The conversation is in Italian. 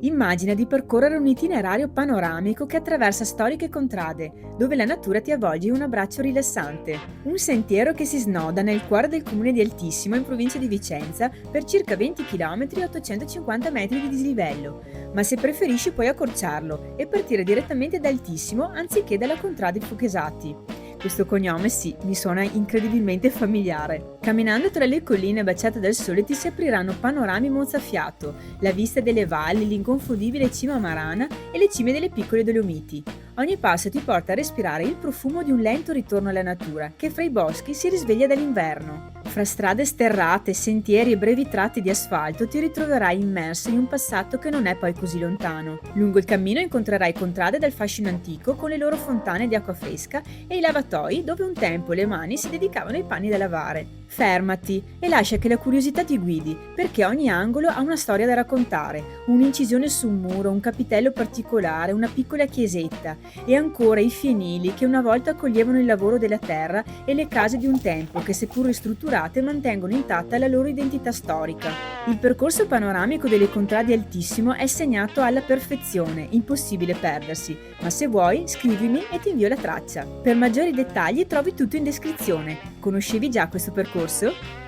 Immagina di percorrere un itinerario panoramico che attraversa storiche contrade, dove la natura ti avvolge in un abbraccio rilassante. Un sentiero che si snoda nel cuore del comune di Altissimo, in provincia di Vicenza, per circa 20 km e 850 metri di dislivello. Ma se preferisci puoi accorciarlo e partire direttamente da Altissimo anziché dalla contrada di Fuchesati. Questo cognome sì, mi suona incredibilmente familiare. Camminando tra le colline baciate dal sole ti si apriranno panorami mozzafiato, la vista delle valli, l'inconfondibile cima Marana e le cime delle piccole Dolomiti. Ogni passo ti porta a respirare il profumo di un lento ritorno alla natura, che fra i boschi si risveglia dall'inverno. Fra strade sterrate, sentieri e brevi tratti di asfalto ti ritroverai immerso in un passato che non è poi così lontano. Lungo il cammino incontrerai contrade dal fascino antico con le loro fontane di acqua fresca e i lavatoi dove un tempo le mani si dedicavano ai panni da lavare. Fermati e lascia che la curiosità ti guidi, perché ogni angolo ha una storia da raccontare, un'incisione su un muro, un capitello particolare, una piccola chiesetta e ancora i fienili che una volta accoglievano il lavoro della terra e le case di un tempo che, seppur ristrutturate, mantengono intatta la loro identità storica. Il percorso panoramico delle contrade Altissimo è segnato alla perfezione, impossibile perdersi, ma se vuoi scrivimi e ti invio la traccia. Per maggiori dettagli trovi tutto in descrizione. Conoscevi già questo percorso?